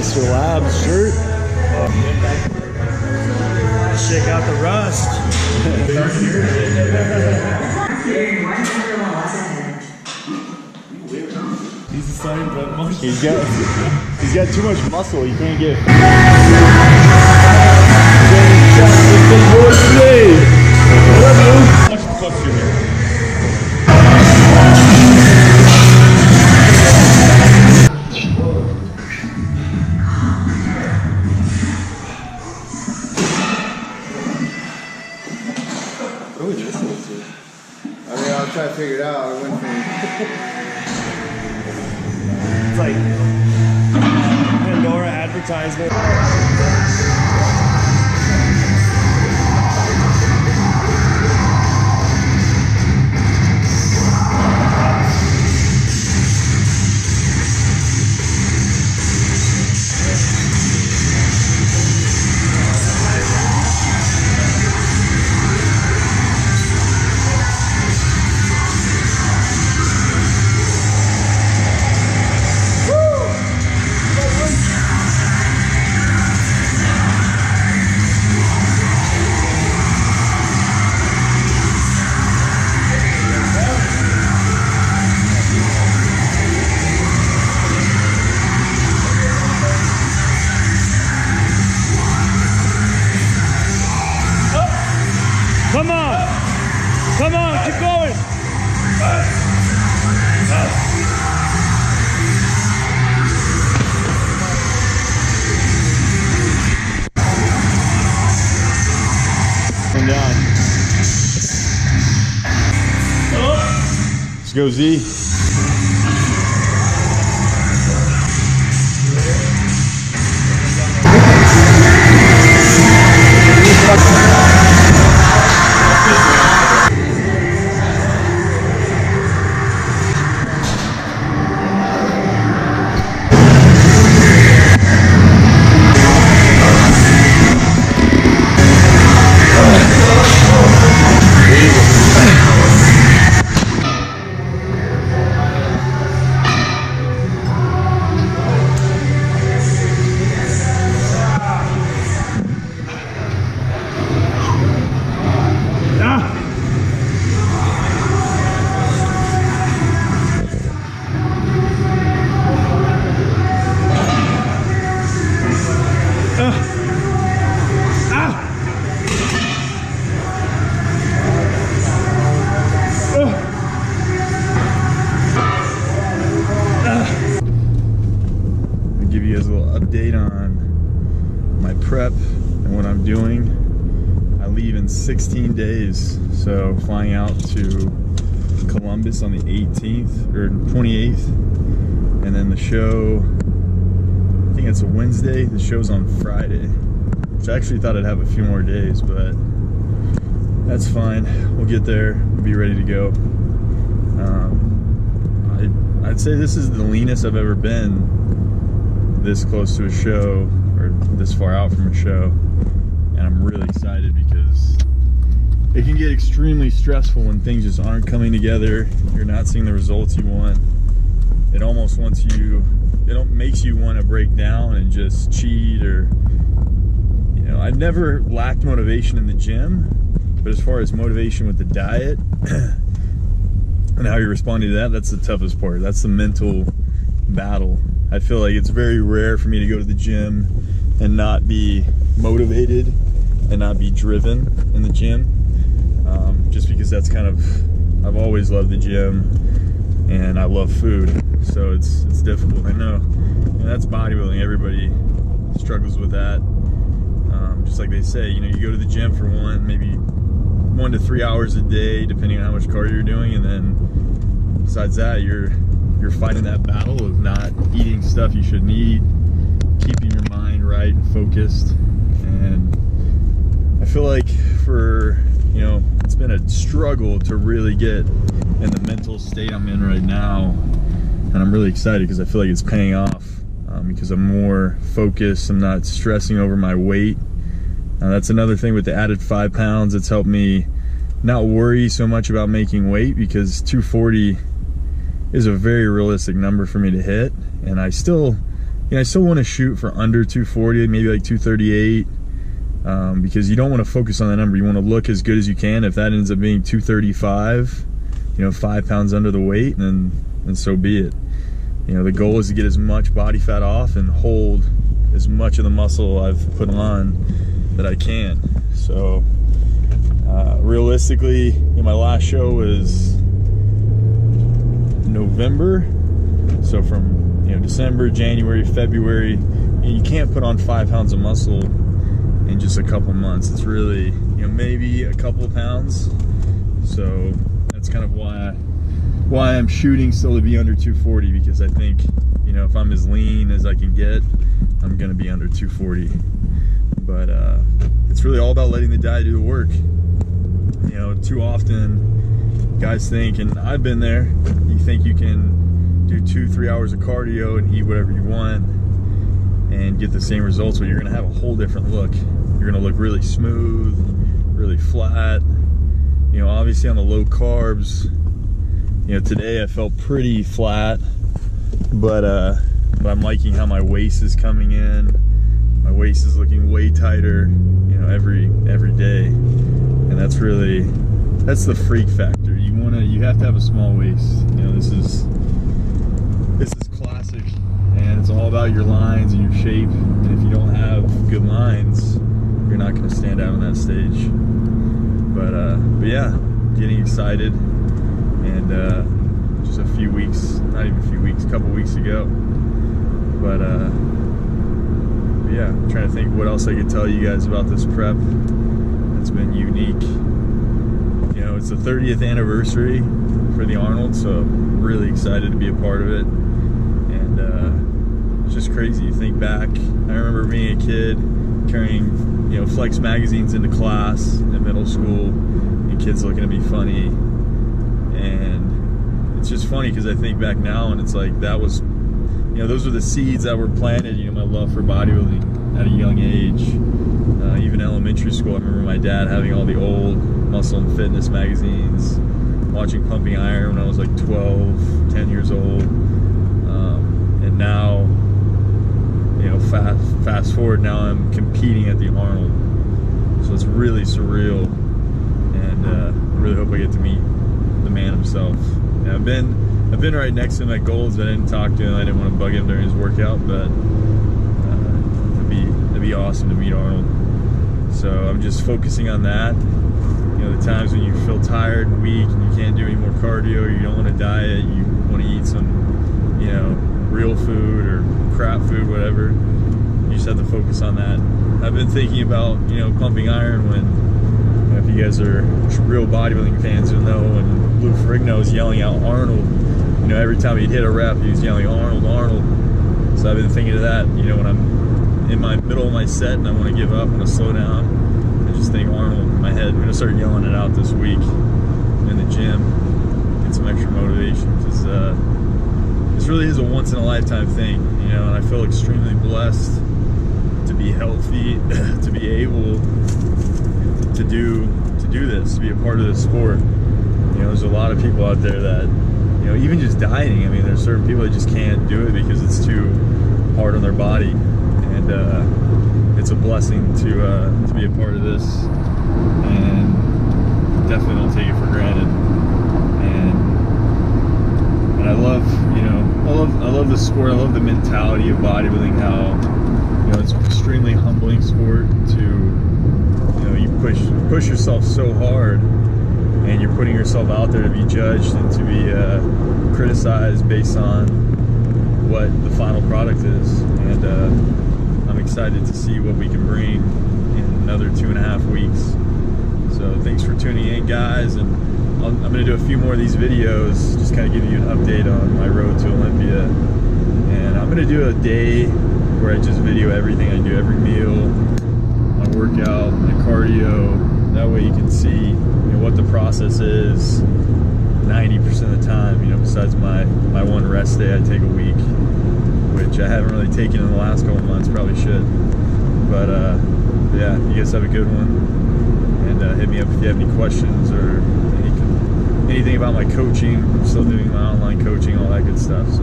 Mr. Lab's shirt. Shake out the rust. He's deciding that much. He's got too much muscle. You can't get. I'll try to figure it out. I went from It's like Pandora advertisement. Come on! Come on, keep going! Come down. Let's go, Z. Give you guys a little update on my prep and what I'm doing. I leave in 16 days, so flying out to Columbus on the 18th or 28th, and then the show, I think it's a Wednesday. The show's on Friday, which I actually thought I'd have a few more days, but that's fine. We'll get there. We'll be ready to go. I'd say this is the leanest I've ever been this close to a show, or this far out from a show, and I'm really excited because it can get extremely stressful when things just aren't coming together. You're not seeing the results you want. It almost makes you want to break down and just cheat, or I've never lacked motivation in the gym, but as far as motivation with the diet and how you're responding to that, that's the toughest part. That's the mental battle. I feel like it's very rare for me to go to the gym and not be motivated and not be driven in the gym, just because that's kind of, I've always loved the gym and I love food, so it's difficult. I know, and that's bodybuilding. Everybody struggles with that. Just like they say, you go to the gym for maybe 1 to 3 hours a day, depending on how much cardio you're doing, and then besides that, you're fighting that battle of not eating stuff you shouldn't eat, keeping your mind right and focused. And I feel like it's been a struggle to really get in the mental state I'm in right now, and I'm really excited because I feel like it's paying off, because I'm more focused. I'm not stressing over my weight. That's another thing with the added 5 pounds. It's helped me not worry so much about making weight, because 240 is a very realistic number for me to hit, and I still I still want to shoot for under 240, maybe like 238, because you don't want to focus on that number. You want to look as good as you can. If that ends up being 235, 5 pounds under the weight, then so be it. The goal is to get as much body fat off and hold as much of the muscle I've put on that I can. So realistically, my last show was November, so from December, January, February, you can't put on 5 pounds of muscle in just a couple months. It's really maybe a couple of pounds. So that's kind of why I'm shooting still to be under 240, because I think if I'm as lean as I can get, I'm gonna be under 240. But it's really all about letting the diet do the work. Too often guys think, and I've been there, you think you can do 2-3 hours of cardio and eat whatever you want and get the same results, but you're gonna have a whole different look. You're gonna look really smooth, really flat. Obviously on the low carbs, today I felt pretty flat, but I'm liking how my waist is coming in. My waist is looking way tighter, every day, and that's the freak factor. You have to have a small waist. This is classic, and it's all about your lines and your shape. And if you don't have good lines, you're not going to stand out on that stage. But yeah, getting excited, and just a few weeks, not even a few weeks, a couple weeks ago. But yeah, I'm trying to think what else I could tell you guys about this prep. It's been unique. It's the 30th anniversary for the Arnold, so I'm really excited to be a part of it. And it's just crazy. You think back, I remember being a kid carrying Flex magazines into class in middle school, and kids looking at me funny. And it's just funny because I think back now, and it's like that was, those were the seeds that were planted. My love for bodybuilding at a young age. Even elementary school, I remember my dad having all the old muscle and fitness magazines, watching Pumping Iron when I was like 12, 10 years old. And now, fast forward, now I'm competing at the Arnold. So it's really surreal, and I really hope I get to meet the man himself. And I've been right next to him at Gold's. I didn't talk to him. I didn't want to bug him during his workout, but it'd be awesome to meet Arnold. So I'm just focusing on that. The times when you feel tired and weak and you can't do any more cardio, or you don't want to diet, you want to eat some, real food or crap food, whatever. You just have to focus on that. I've been thinking about, Pumping Iron when, if you guys are real bodybuilding fans, you'll know when Lou Ferrigno was yelling out Arnold, every time he'd hit a rep, he was yelling Arnold, Arnold. So I've been thinking of that, when I'm in my middle of my set and I want to give up, I want to slow down, I just think Arnold in my head. I'm going to start yelling it out this week in the gym, get some extra motivation, because this really is a once-in-a-lifetime thing, and I feel extremely blessed to be healthy, to be able to do this, to be a part of this sport. There's a lot of people out there that, even just dieting, there's certain people that just can't do it because it's too hard on their body. And it's a blessing to be a part of this, and definitely don't take it for granted. And I love, I love the sport. I love the mentality of bodybuilding. How it's an extremely humbling sport to you push yourself so hard, and you're putting yourself out there to be judged and to be criticized based on what the final product is. And I'm excited to see what we can bring in another 2.5 weeks. So thanks for tuning in, guys, and I'm going to do a few more of these videos, just kind of give you an update on my road to Olympia. And I'm going to do a day where I just video everything I do, every meal, my workout, my cardio. That way you can see what the process is 90% of the time, besides my one rest day I take a week, which I haven't really taken in the last couple months, probably should. But yeah, you guys have a good one, and hit me up if you have any questions or anything about my coaching. I'm still doing my online coaching, all that good stuff. So